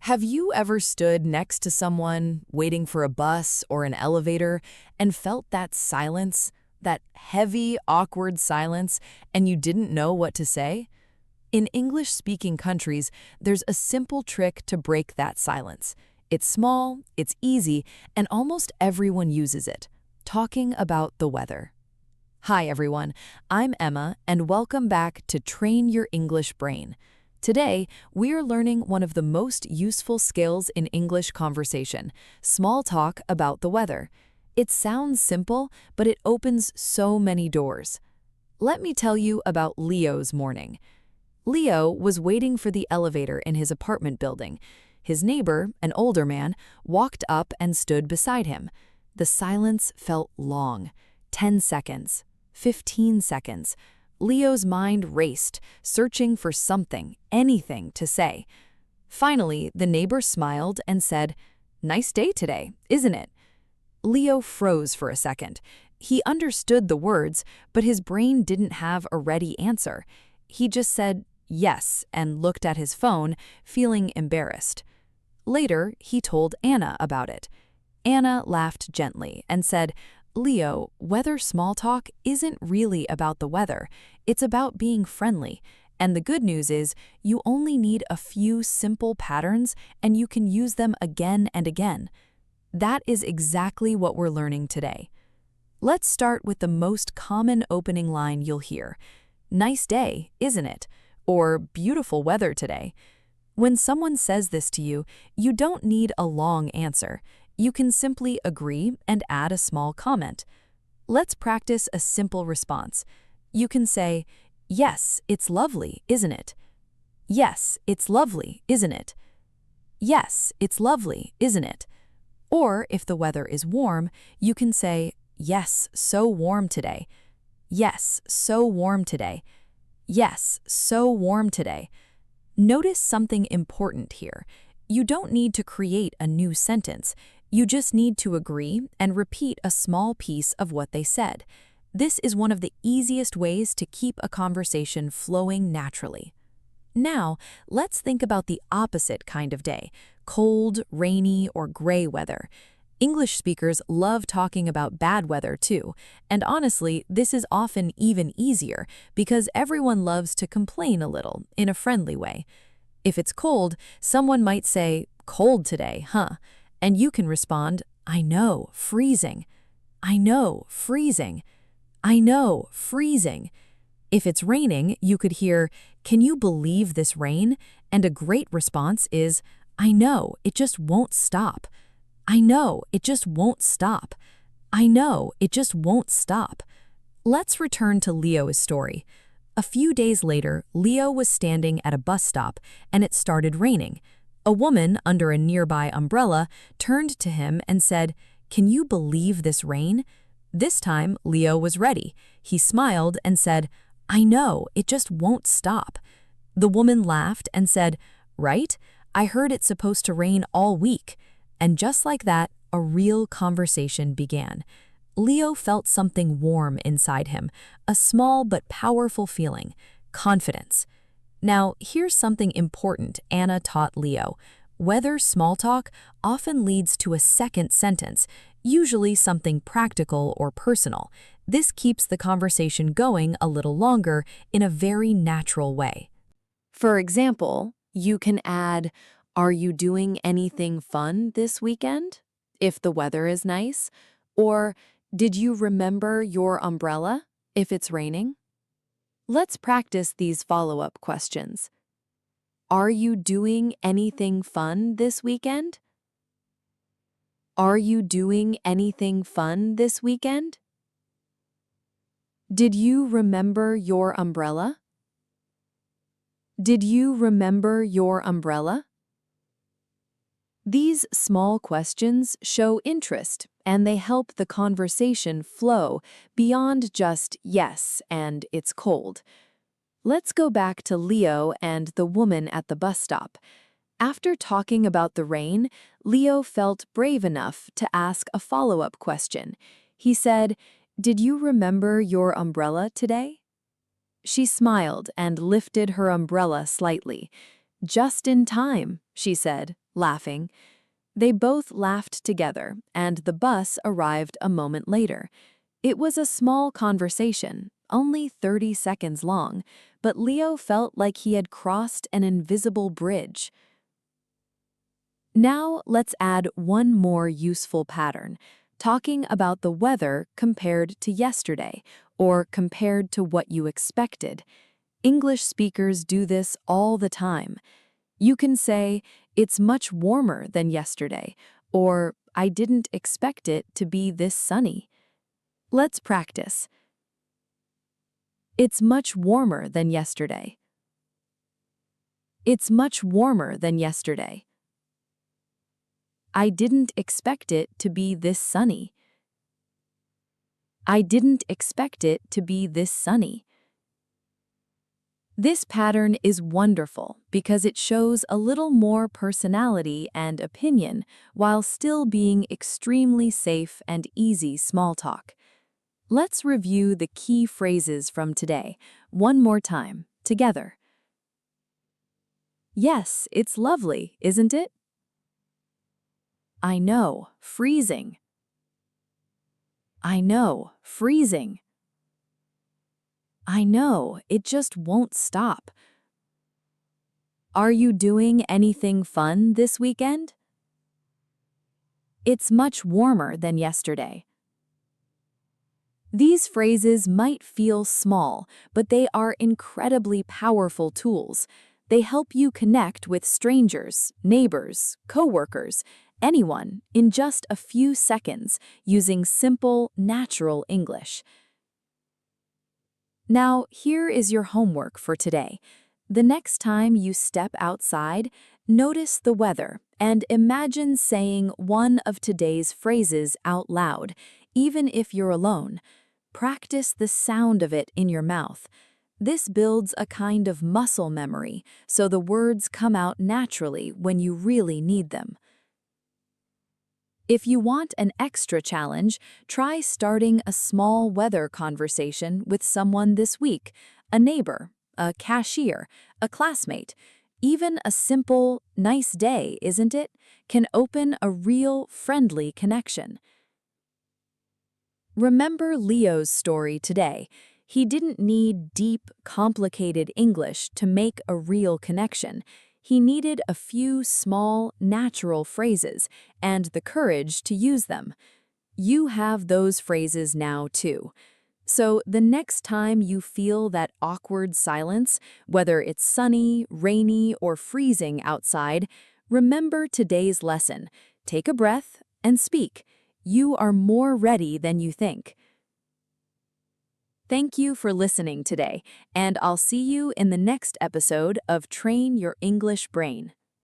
Have you ever stood next to someone waiting for a bus or an elevator and felt that silence, that heavy, awkward silence, and you didn't know what to say? In English-speaking countries, there's a simple trick to break that silence. It's small, it's easy, and almost everyone uses it. Talking about the weather. Hi everyone, I'm Emma, and welcome back to Train Your English Brain. Today, we are learning one of the most useful skills in English conversation, small talk about the weather. It sounds simple, but it opens so many doors. Let me tell you about Leo's morning. Leo was waiting for the elevator in his apartment building. His neighbor, an older man, walked up and stood beside him. The silence felt long. 10 seconds. 15 seconds. Leo's mind raced, searching for something, anything to say. Finally, the neighbor smiled and said, "Nice day today, isn't it?" Leo froze for a second. He understood the words, but his brain didn't have a ready answer. He just said, "Yes," and looked at his phone, feeling embarrassed. Later, he told Anna about it. Anna laughed gently and said, "Leo, weather small talk isn't really about the weather. It's about being friendly. And the good news is, you only need a few simple patterns and you can use them again and again." That is exactly what we're learning today. Let's start with the most common opening line you'll hear. "Nice day, isn't it?" Or "Beautiful weather today." When someone says this to you, you don't need a long answer. You can simply agree and add a small comment. Let's practice a simple response. You can say, "Yes, it's lovely, isn't it?" "Yes, it's lovely, isn't it?" "Yes, it's lovely, isn't it?" Or if the weather is warm, you can say, "Yes, so warm today." "Yes, so warm today." "Yes, so warm today." Notice something important here. You don't need to create a new sentence. You just need to agree and repeat a small piece of what they said. This is one of the easiest ways to keep a conversation flowing naturally. Now, let's think about the opposite kind of day, cold, rainy, or gray weather. English speakers love talking about bad weather too, and honestly, this is often even easier because everyone loves to complain a little in a friendly way. If it's cold, someone might say, "Cold today, huh?" And you can respond, "I know, freezing." "I know, freezing." "I know, freezing." If it's raining, you could hear, "Can you believe this rain?" And a great response is, "I know, it just won't stop." "I know, it just won't stop." "I know, it just won't stop." Let's return to Leo's story. A few days later, Leo was standing at a bus stop, and it started raining. A woman under a nearby umbrella turned to him and said, "Can you believe this rain?" This time, Leo was ready. He smiled and said, "I know, it just won't stop." The woman laughed and said, "Right? I heard it's supposed to rain all week." And just like that, a real conversation began. Leo felt something warm inside him, a small but powerful feeling, confidence. Now, here's something important Anna taught Leo. Weather small talk often leads to a second sentence, usually something practical or personal. This keeps the conversation going a little longer in a very natural way. For example, you can add, "Are you doing anything fun this weekend?" if the weather is nice, or "Did you remember your umbrella?" if it's raining. Let's practice these follow-up questions. Are you doing anything fun this weekend? Are you doing anything fun this weekend? Did you remember your umbrella? Did you remember your umbrella? These small questions show interest and they help the conversation flow beyond just "yes" and "it's cold." Let's go back to Leo and the woman at the bus stop. After talking about the rain, Leo felt brave enough to ask a follow-up question. He said, "Did you remember your umbrella today?" She smiled and lifted her umbrella slightly. "Just in time," she said, laughing. They both laughed together, and the bus arrived a moment later. It was a small conversation, only 30 seconds long, but Leo felt like he had crossed an invisible bridge. Now let's add one more useful pattern, talking about the weather compared to yesterday, or compared to what you expected. English speakers do this all the time. You can say, "It's much warmer than yesterday," or "I didn't expect it to be this sunny." Let's practice. It's much warmer than yesterday. It's much warmer than yesterday. I didn't expect it to be this sunny. I didn't expect it to be this sunny. This pattern is wonderful because it shows a little more personality and opinion while still being extremely safe and easy small talk. Let's review the key phrases from today, one more time, together. Yes, it's lovely, isn't it? I know, freezing. I know, freezing. I know, it just won't stop. Are you doing anything fun this weekend? It's much warmer than yesterday. These phrases might feel small, but they are incredibly powerful tools. They help you connect with strangers, neighbors, coworkers, anyone in just a few seconds using simple, natural English. Now, here is your homework for today. The next time you step outside, notice the weather and imagine saying one of today's phrases out loud, even if you're alone. Practice the sound of it in your mouth. This builds a kind of muscle memory, so the words come out naturally when you really need them. If you want an extra challenge, try starting a small weather conversation with someone this week, a neighbor, a cashier, a classmate. Even a simple, "nice day, isn't it?" can open a real, friendly connection. Remember Leo's story today. He didn't need deep, complicated English to make a real connection. He needed a few small, natural phrases and the courage to use them. You have those phrases now too. So the next time you feel that awkward silence, whether it's sunny, rainy, or freezing outside, remember today's lesson. Take a breath and speak. You are more ready than you think. Thank you for listening today, and I'll see you in the next episode of Train Your English Brain.